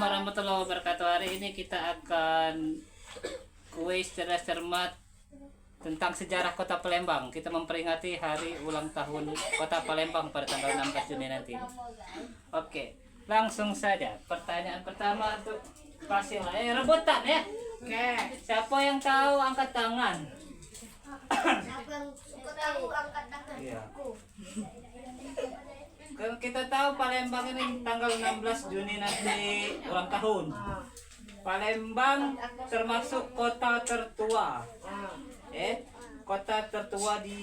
warahmatullahi wabarakatuh. Hari ini kita akan kuis cerdas cermat tentang sejarah Kota Palembang. Kita memperingati hari ulang tahun Kota Palembang pada tanggal 16 Juni nanti. Oke, langsung saja. Pertanyaan pertama untuk Pasila. Rebutan ya. Oke. Siapa yang tahu angkat tangan? Aku tahu angkat tangan. Iya. Kan kita tahu Palembang ini tanggal 16 Juni nanti ulang tahun. Palembang termasuk kota tertua. Kota tertua di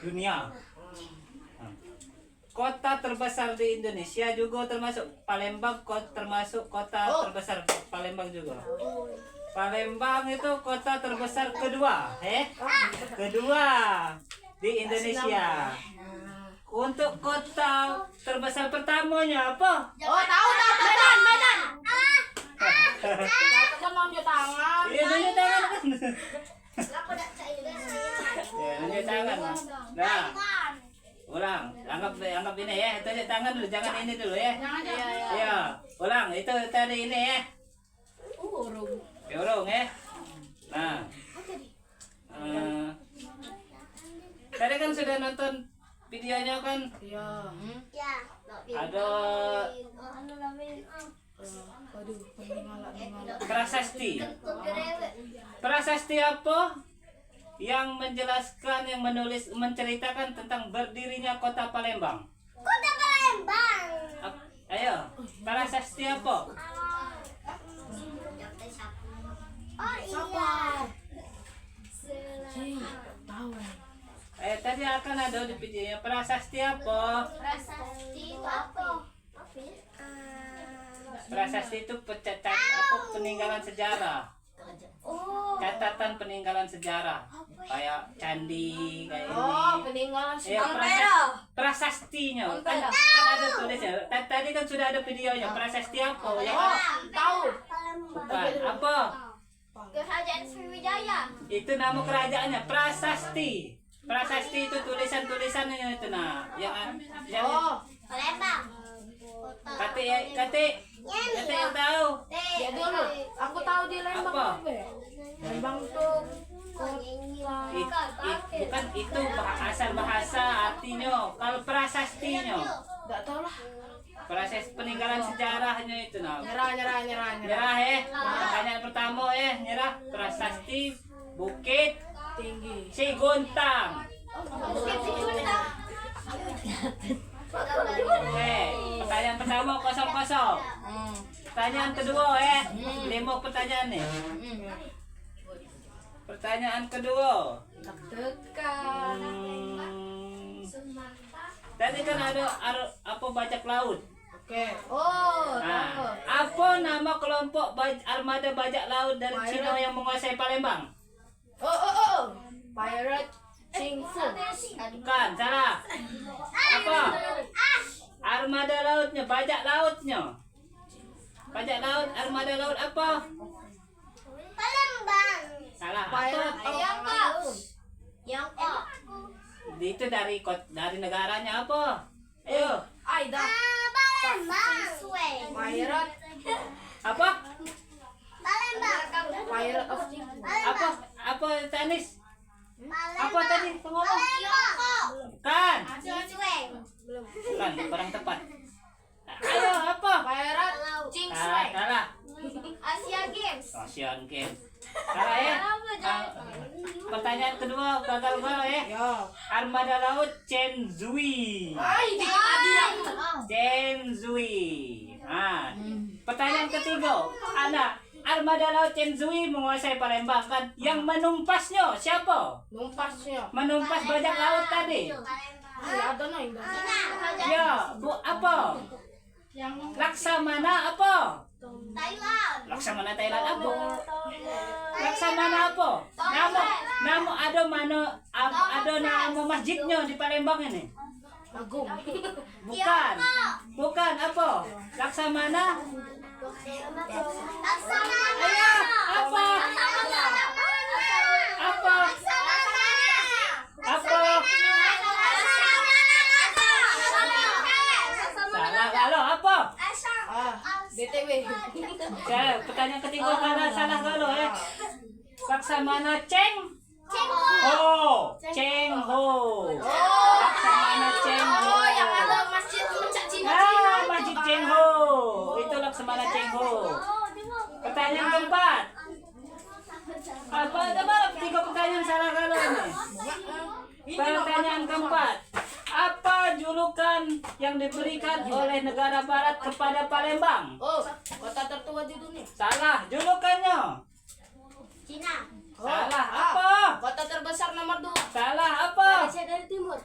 dunia. Kota terbesar di Indonesia juga termasuk Palembang, termasuk kota terbesar Palembang juga. Palembang itu kota terbesar kedua, kedua di Indonesia. Untuk kota terbesar pertamanya apa? Oh, tahu Medan. Kita mau nunjuk tangan. Iya, nunjuk tangan kan. Aku dak saya. Ya, nunjuk tangan. Nah, ulang. Anggap ini ya. Tunjuk tangan dulu, jangan ini dulu ya. Iya, ulang. Itu tadi ini ya. Urung ya. Nah. Tadi kan sudah nonton videonya kan? Iya. Ada prasasti. Prasasti apa yang menjelaskan, yang menulis, menceritakan tentang berdirinya Kota Palembang? Kota Palembang. Ayo, prasasti apa? Oh iya. Tahu. Tadi akan ada di videonya. Prasasti apa? Prasasti itu apa? Prasasti itu peninggalan sejarah. Oh. Catatan peninggalan sejarah. Kayak candi, kayak ini. Oh, peninggalan Ya, prasastinya. Kan ada tulisnya. Tadi kan sudah ada videonya. Prasasti apa? Ya kan? Tahu. Bukan. Apa? Kerajaan Sriwijaya. Itu nama kerajaannya. Prasasti. Prasasti itu tulisan-tulisannya itu nah. Yang Palembang. kate yang tahu. Ya dulu, aku tahu di Lembang Apa? Lembang tuh Bukan itu asal bahasa artinya. Kalau prasastinya, enggak tahu lah. proses peninggalan sejarahnya itu nah. Nyerah. Nyerah pertanyaan pertama nyerah. Prasasti Bukit Tinggi. Siguntang. Pertanyaan pertama 0-0. Pertanyaan kedua 5 pertanyaan nih. Pertanyaan kedua. Tekan. Tadi kan ada apa bajak laut. Oke. Oh, Nah, tahu. apa nama kelompok armada bajak laut dari Cina yang menguasai Palembang? Oh. Pirate Cingfu. Bukan, salah. Apa? Armada lautnya, bajak lautnya. Bajak laut, armada laut apa? Palembang. Salah. Pirate Apa? Tiongkok. Itu dari negaranya apa? Ayo. Aida. Palembang. Pirate. Apa? Palembang. Pirate of Cingfu. Apa Tanis? Apa tadi ngomong? Kan? Bukan, kurang tepat. Ayo, apa? Pirate Cingfu. Salah. Asia Games. Asian Games. Salah ya? Pertanyaan kedua gagal ya. Armada laut Chenzui. Chenzui. Nah, pertanyaan ketiga. Armada laut Chenzui menguasai Palembang kan? Yang menumpasnya siapa? Menumpas bajak laut tadi. Ada nih. Ya, apa? Laksamana apa? Thailand. Laksamana Thailand apa? Laksamana apa? Nama ada nama masjidnya di Palembang ini. Agung. Bukan apa? Laksamana. Ayo, apa? BTW. Ya, pertanyaan ketiga karena salah kalau ya. Laksamana Cheng Ho. Cheng Ho. Laksamana Cheng Ho. Oh, yang ada masjid Cina. Ah, Masjid Cheng Ho. Itu Laksamana Cheng Ho. Pertanyaan keempat. Apa ada malah tiga pertanyaan salah kalau ini. Pertanyaan keempat. Apa julukan yang diberikan oleh negara barat kepada Palembang? Oh, kota tertua di dunia. Salah, julukannya. Cina. Salah apa? Kota terbesar nomor 2. Salah apa? Malaysia dari timur.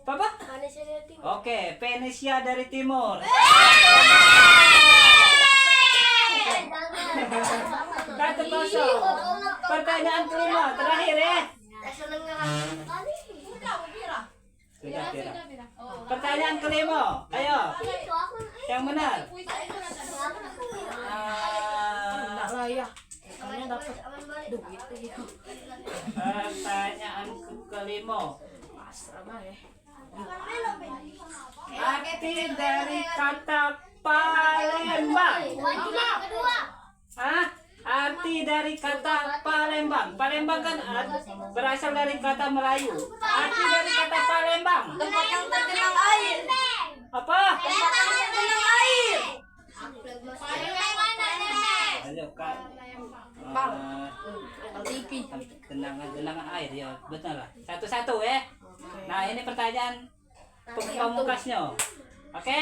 Apa? Malaysia dari timur. Oke, Venesia dari timur. Satu kosong. Pertanyaan kelima, terakhir ya. Sudah, tidak. Pertanyaan kelima, ayo. Yang benar. Enggak lah ya. Kayaknya dapat duit gitu. Pertanyaan kelima. Asrama ya. Arti dari kata Palembang. Kedua. Hah? Arti dari kata Palembang. Palembang kan berasal dari kata Melayu. Arti dari kata Palembang. Tempat yang tergenang air. Apa? Tempat yang tergenang air. Ayo kan. Genangan air ya, betul lah. Satu-satu ya. Nah, ini pertanyaan pamungkasnya. Oke?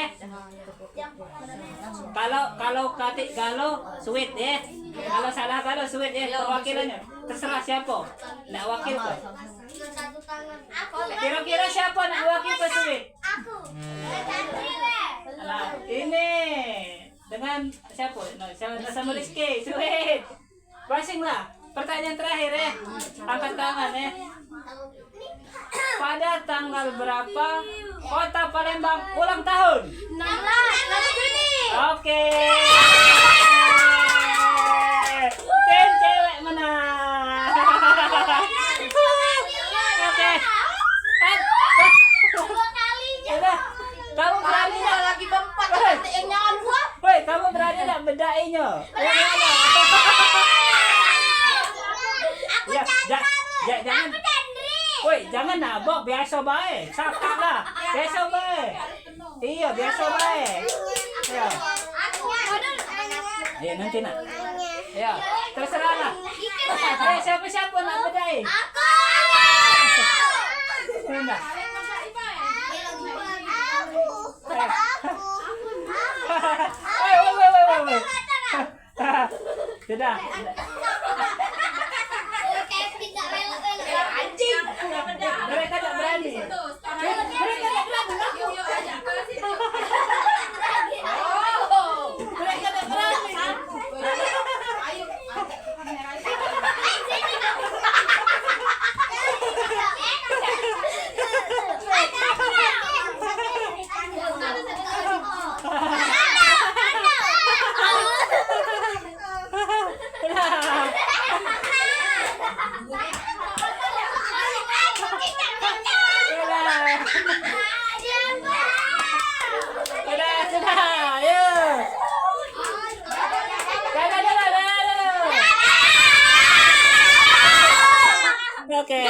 Kalau katik galo sweet ya. Kalau salah galo sweet ya perwakilannya. Terserah siapa. Nak wakil ke? Kira-kira siapa nak wakil ke sweet? Nah, ini dengan siapa? Nah, sama Rizky, sweet. Basing lah. Pertanyaan terakhir ya. Angkat tangan ya. Pada tanggal berapa Kota Palembang ulang tahun? 16 Juni. Oke. Tim cewek menang. Oke. Dua kalinya. Udah. Kamu berani nggak? Lagi keempat. Nanti yang nyawa gua. Woi, kamu berani nggak bedainya? Ya, jangan. Woi, jangan nabok, biasa baik. Sakit lah. Biasa baik. Iya, biasa baik. Ya. Ayo nanti nak. Ya, terserah lah. Siapa-siapa nak bedai? Aku. Nah. Woi. Sudah. Anjing. Mereka tak berani. Mereka tak berani. Mereka tak berani. Sudah. Ayo. Oke.